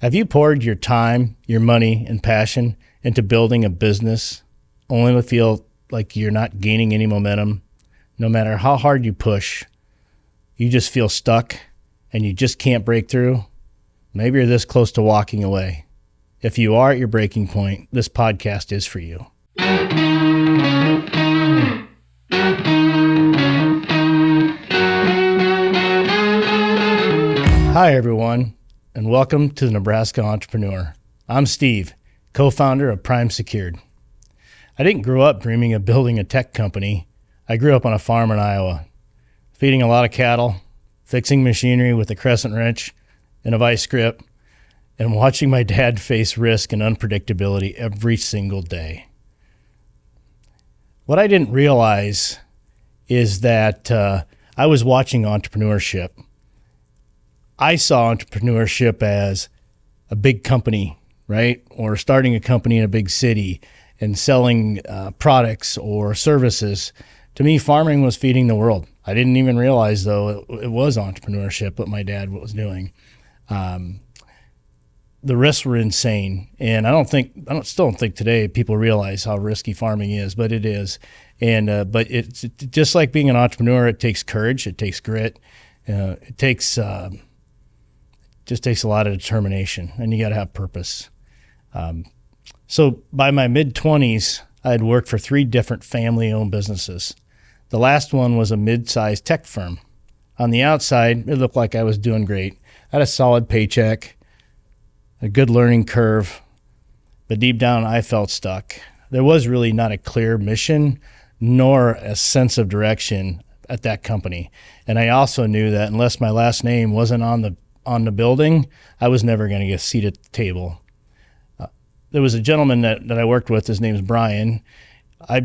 Have you poured your time, your money, and passion into building a business only to feel like you're not gaining any momentum? No matter how hard you push, you just feel stuck and you just can't break through? Maybe you're this close to walking away. If you are at your breaking point, this podcast is for you. Hi, everyone, and welcome to the Nebraska Entrepreneur. I'm Steve, co-founder of Prime Secured. I didn't grow up dreaming of building a tech company. I grew up on a farm in Iowa, feeding a lot of cattle, fixing machinery with a crescent wrench and a vice grip, and watching my dad face risk and unpredictability every single day. What I didn't realize is that I was watching Entrepreneurship. I saw entrepreneurship as a big company, right? Or starting a company in a big city and selling products or services. To me, farming was feeding the world. I didn't even realize, though, it was entrepreneurship, what my dad was doing. The risks were insane. And I still don't think today people realize how risky farming is, but it is. And but it's just like being an entrepreneur, it takes courage, it takes grit, it takes just takes a lot of determination, and you got to have purpose. So by my mid-20s, I had worked for 3 different family-owned businesses. The last one was a mid-sized tech firm. On the outside, it looked like I was doing great. I had a solid paycheck, a good learning curve, but deep down, I felt stuck. There was really not a clear mission nor a sense of direction at that company. And I also knew that unless my last name wasn't on the building, I was never going to get a seat at the table. There was a gentleman that I worked with, his name's Brian. I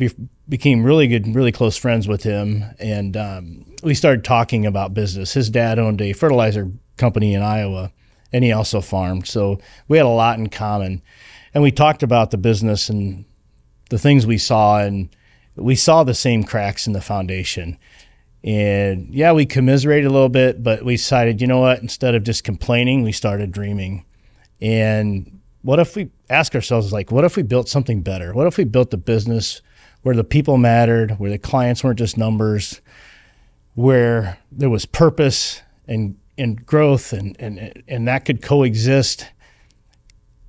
became really close friends with him, and we started talking about business. His dad owned a fertilizer company in Iowa, and he also farmed, so we had a lot in common. And we talked about the business and the things we saw, and we saw the same cracks in the foundation. And yeah, we commiserated a little bit, but we decided, you know what, instead of just complaining, we started dreaming. And what if we ask ourselves, like, what if we built something better? What if we built a business where the people mattered, where the clients weren't just numbers, where there was purpose and growth and that could coexist?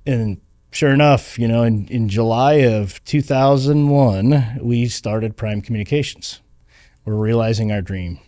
And sure enough, you know, in July of 2001, we started Prime Communications. We're realizing our dream.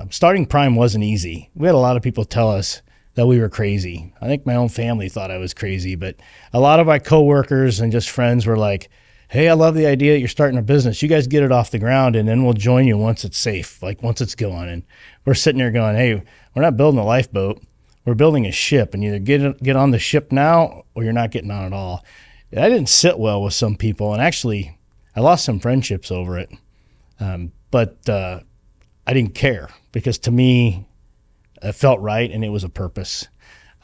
Starting Prime wasn't easy. We had a lot of people tell us that we were crazy. I think my own family thought I was crazy, but a lot of my coworkers and just friends were like, hey, I love the idea that you're starting a business. You guys get it off the ground and then we'll join you once it's safe, like once it's going. And we're sitting there going, hey, we're not building a lifeboat. We're building a ship, and either get on the ship now or you're not getting on at all. That didn't sit well with some people, and actually I lost some friendships over it. But I didn't care, because to me, it felt right and it was a purpose.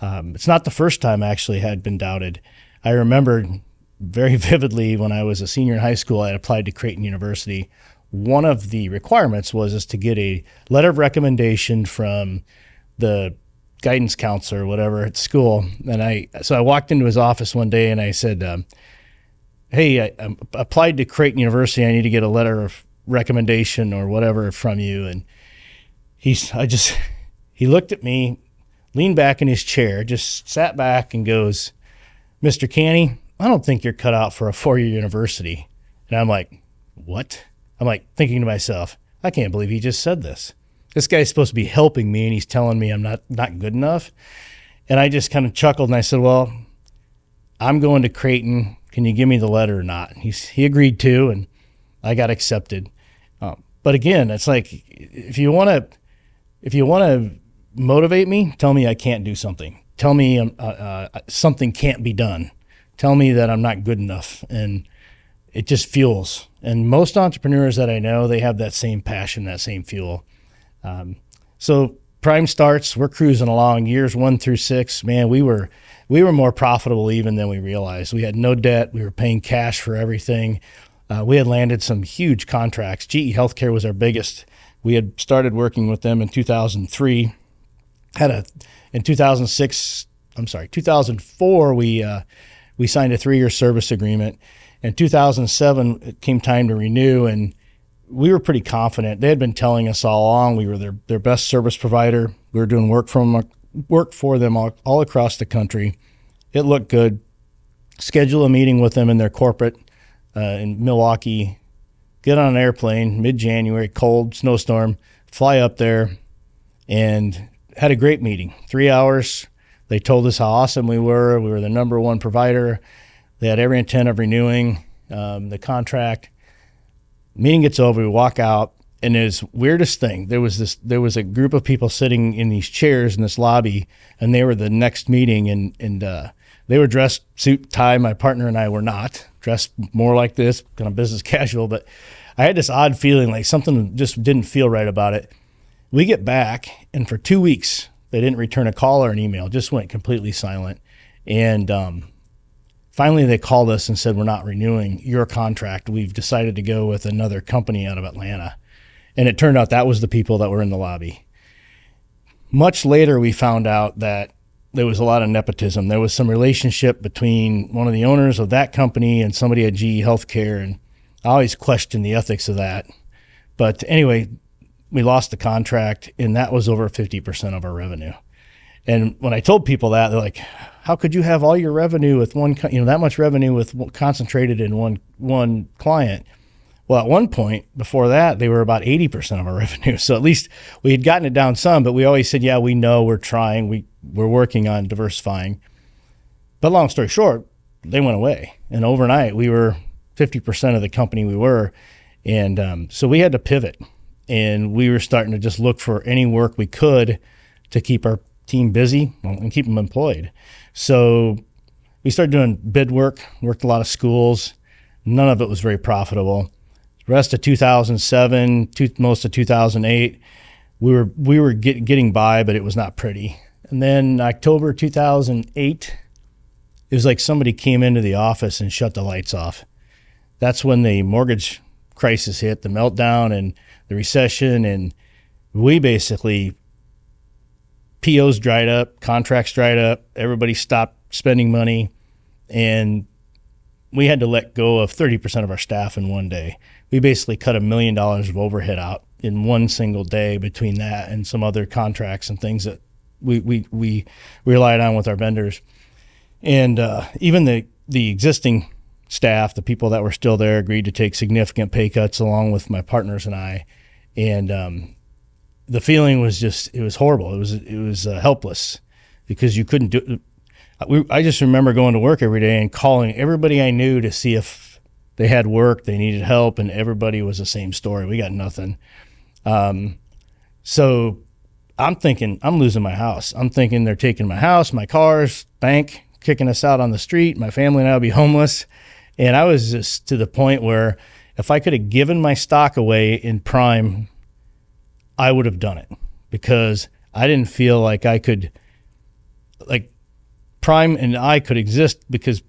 It's not the first time I actually had been doubted. I remembered very vividly when I was a senior in high school, I had applied to Creighton University. One of the requirements was to get a letter of recommendation from the guidance counselor or whatever at school. And so I walked into his office one day and I said, hey, I applied to Creighton University. I need to get a letter of recommendation or whatever from you. And he looked at me, leaned back in his chair, just sat back and goes, Mr. Kanne, I don't think you're cut out for a 4-year university. And I'm like, what? I'm like thinking to myself, I can't believe he just said this. This guy's supposed to be helping me and he's telling me I'm not good enough. And I just kind of chuckled and I said, well, I'm going to Creighton. Can you give me the letter or not? He agreed to, and I got accepted. But again, it's like, if you want to motivate me, tell me I can't do something. Tell me something can't be done. Tell me that I'm not good enough, and it just fuels. And most entrepreneurs that I know, they have that same passion, that same fuel. So Prime starts, we're cruising along years 1 through 6. Man, we were more profitable even than we realized. We had no debt. We were paying cash for everything. We had landed some huge contracts. GE Healthcare was our biggest. We had started working with them in 2003. In 2006, 2004, we signed a 3-year service agreement. In 2007, it came time to renew, and we were pretty confident. They had been telling us all along we were their best service provider. We were doing work for them all across the country. It looked good. Schedule a meeting with them in their corporate in Milwaukee. Get on an airplane, mid-January, cold, snowstorm, fly up there, and had a great meeting. 3 hours. They told us how awesome we were. We were the number one provider. They had every intent of renewing the contract. Meeting gets over, we walk out, and it's weirdest thing. There was a group of people sitting in these chairs in this lobby, and they were the next meeting, and they were dressed suit, tie. My partner and I were not dressed more like this, kind of business casual, but I had this odd feeling like something just didn't feel right about it. We get back, and for 2 weeks, they didn't return a call or an email, just went completely silent. And finally, they called us and said, we're not renewing your contract. We've decided to go with another company out of Atlanta. And it turned out that was the people that were in the lobby. Much later, we found out that there was a lot of nepotism. There was some relationship between one of the owners of that company and somebody at GE Healthcare, and I always questioned the ethics of that. But anyway, we lost the contract, and that was over 50% of our revenue. And when I told people that, they're like, how could you have all your revenue with that much revenue with concentrated in one client? Well, at one point before that, they were about 80% of our revenue. So at least we had gotten it down some, but we always said, yeah, we know, we're trying, we're working on diversifying. But long story short, they went away. And overnight, we were 50% of the company we were. And so we had to pivot. And we were starting to just look for any work we could to keep our team busy and keep them employed. So we started doing bid work, worked a lot of schools. None of it was very profitable. The rest of 2007, most of 2008, we were getting by, but it was not pretty. And then October 2008, it was like somebody came into the office and shut the lights off. That's when the mortgage crisis hit, the meltdown and the recession, and we basically, POs dried up, contracts dried up, everybody stopped spending money, and we had to let go of 30% of our staff in one day. We basically cut $1 million of overhead out in one single day between that and some other contracts and things that we relied on with our vendors. And even the existing staff, the people that were still there, agreed to take significant pay cuts along with my partners and I. And the feeling was it was horrible. It was helpless because you couldn't do it. I just remember going to work every day and calling everybody I knew to see if they had work, they needed help, and everybody was the same story. We got nothing. So I'm thinking, I'm losing my house. I'm thinking they're taking my house, my cars, bank, kicking us out on the street. My family and I will be homeless. And I was just to the point where if I could have given my stock away in Prime, I would have done it because I didn't feel like I could, like Prime and I could exist because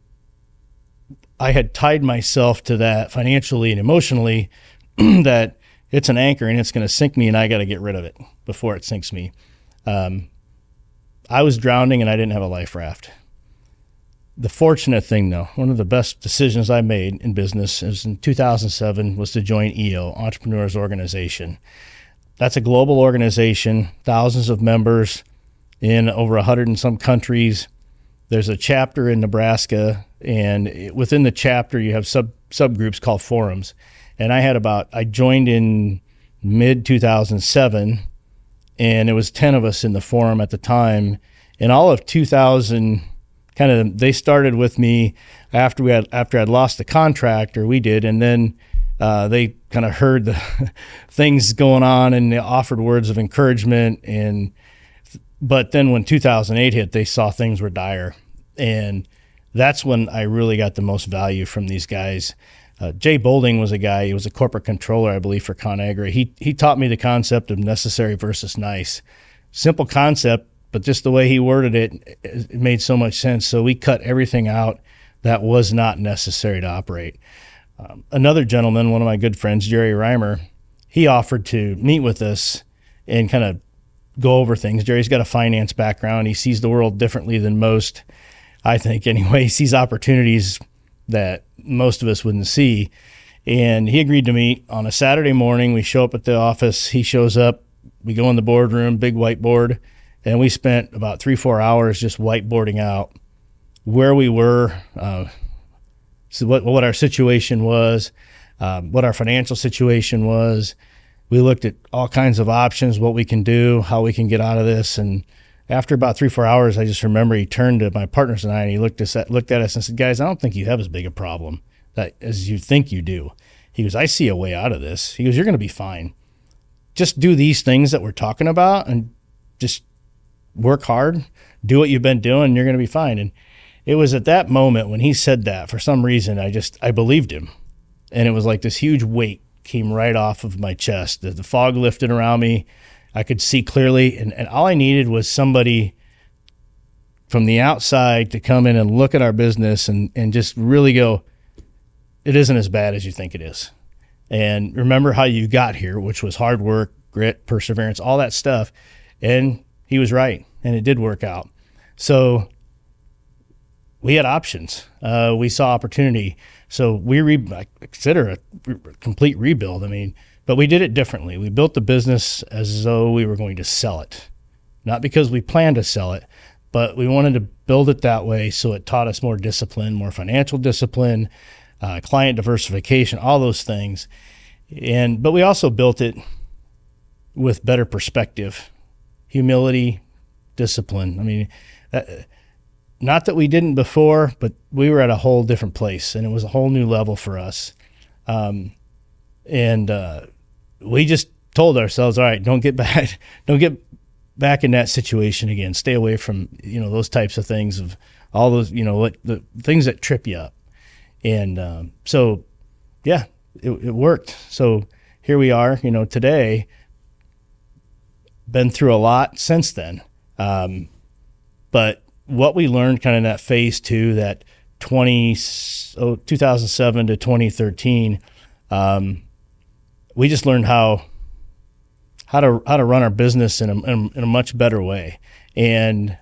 I had tied myself to that financially and emotionally that it's an anchor and it's going to sink me and I got to get rid of it before it sinks me. I was drowning and I didn't have a life raft. The fortunate thing, though, one of the best decisions I made in business is in 2007 was to join EO, Entrepreneurs Organization. That's a global organization, thousands of members in over 100 and some countries. There's a chapter in Nebraska, and within the chapter you have subgroups called forums. And I joined in mid-2007, and it was 10 of us in the forum at the time. In all of 2000, they started with me after I'd lost the contract, or we did, and then they kind of heard the things going on and they offered words of encouragement. But then when 2008 hit, they saw things were dire. And that's when I really got the most value from these guys. Jay Bolding was a guy, he was a corporate controller, I believe, for Kanne. He taught me the concept of necessary versus nice. Simple concept, but just the way he worded it made so much sense. So we cut everything out that was not necessary to operate. Another gentleman, one of my good friends, Jerry Reimer, he offered to meet with us and kind of go over things. Jerry's got a finance background. He sees the world differently than most, I think anyway. He sees opportunities that most of us wouldn't see. And he agreed to meet on a Saturday morning. We show up at the office. He shows up. We go in the boardroom, big whiteboard, and we spent about 3-4 hours just whiteboarding out where we were, so what our situation was, what our financial situation was. We looked at all kinds of options, what we can do, how we can get out of this. And after about 3-4 hours, I just remember he turned to my partners and I, and he looked at us and said, "Guys, I don't think you have as big a problem that as you think you do." He goes, "I see a way out of this." He goes, "You're going to be fine. Just do these things that we're talking about and just work hard, do what you've been doing, and you're going to be fine." And it was at that moment when he said that, for some reason, I believed him. And it was like this huge weight came right off of my chest. The fog lifted around me. I could see clearly. And all I needed was somebody from the outside to come in and look at our business and just really go, "It isn't as bad as you think it is. And remember how you got here," which was hard work, grit, perseverance, all that stuff. And he was right. And it did work out. So we had options. We saw opportunity. So I consider a complete rebuild. I mean, but we did it differently. We built the business as though we were going to sell it. Not because we planned to sell it, but we wanted to build it that way so it taught us more discipline, more financial discipline, client diversification, all those things. But we also built it with better perspective, humility, discipline. I mean, not that we didn't before, but we were at a whole different place, and it was a whole new level for us. We just told ourselves, all right, don't get back in that situation again. Stay away from, those types of things, of all those, the things that trip you up. And it worked. So here we are, today, been through a lot since then. But what we learned kind of in that phase two, that 2007 to 2013, we just learned how to run our business in a much better way. And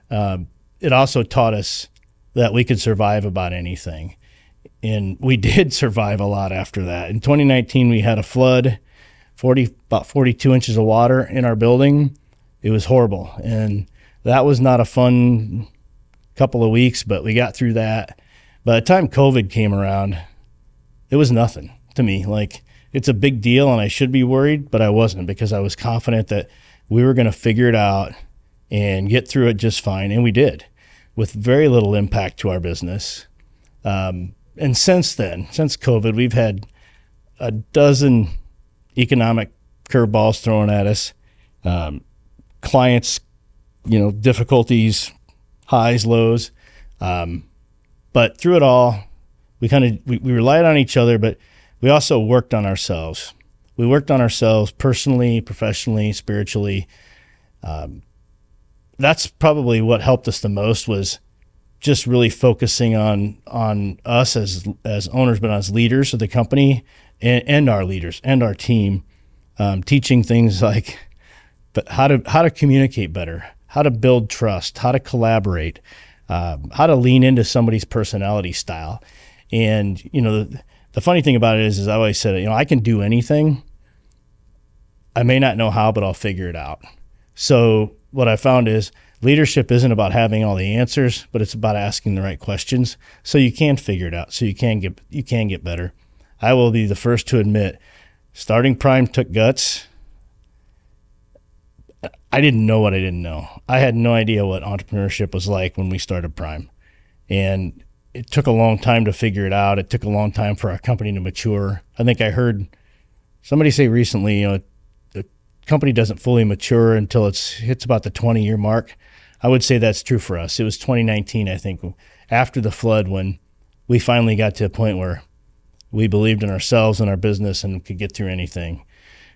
it also taught us that we could survive about anything. And we did survive a lot after that. In 2019, we had a flood, about 42 inches of water in our building. It was horrible. And that was not a fun couple of weeks, but we got through that. By the time COVID came around, it was nothing to me. Like, it's a big deal and I should be worried, but I wasn't, because I was confident that we were going to figure it out and get through it just fine. And we did, with very little impact to our business. And since then, since COVID, we've had a dozen economic curveballs thrown at us. Clients, difficulties, highs, lows. But through it all, we relied on each other, but we also worked on ourselves. We worked on ourselves personally, professionally, spiritually. That's probably what helped us the most, was just really focusing on us as owners, but as leaders of the company and our leaders and our team, teaching things like how to communicate better, how to build trust, how to collaborate, how to lean into somebody's personality style. And, the funny thing about it is I always said, I can do anything. I may not know how, but I'll figure it out. So what I found is leadership isn't about having all the answers, but it's about asking the right questions so you can figure it out, so you can get better. I will be the first to admit, starting Prime took guts. I didn't know what I didn't know. I had no idea what entrepreneurship was like when we started Prime. And it took a long time to figure it out. It took a long time for our company to mature. I think I heard somebody say recently, the company doesn't fully mature until it hits about the 20-year mark. I would say that's true for us. It was 2019, I think, after the flood, when we finally got to a point where we believed in ourselves and our business and could get through anything.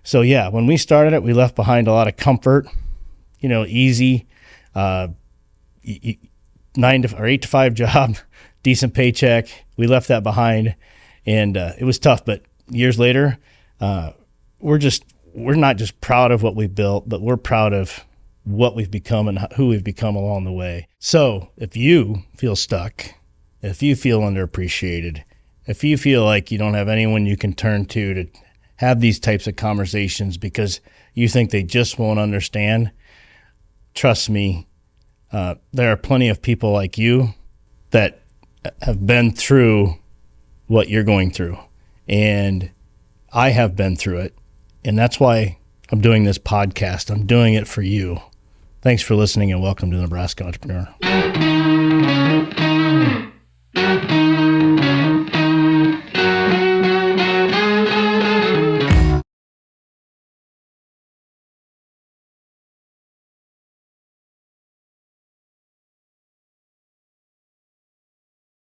So yeah, when we started it, we left behind a lot of comfort, easy, 8 to 5 job, decent paycheck. We left that behind, and it was tough. But years later, we're not just proud of what we built, but we're proud of what we've become and who we've become along the way. So if you feel stuck, if you feel underappreciated, if you feel like you don't have anyone you can turn to have these types of conversations because you think they just won't understand, trust me, there are plenty of people like you that have been through what you're going through. And I have been through it. And that's why I'm doing this podcast. I'm doing it for you. Thanks for listening and welcome to Nebraska Entrepreneur.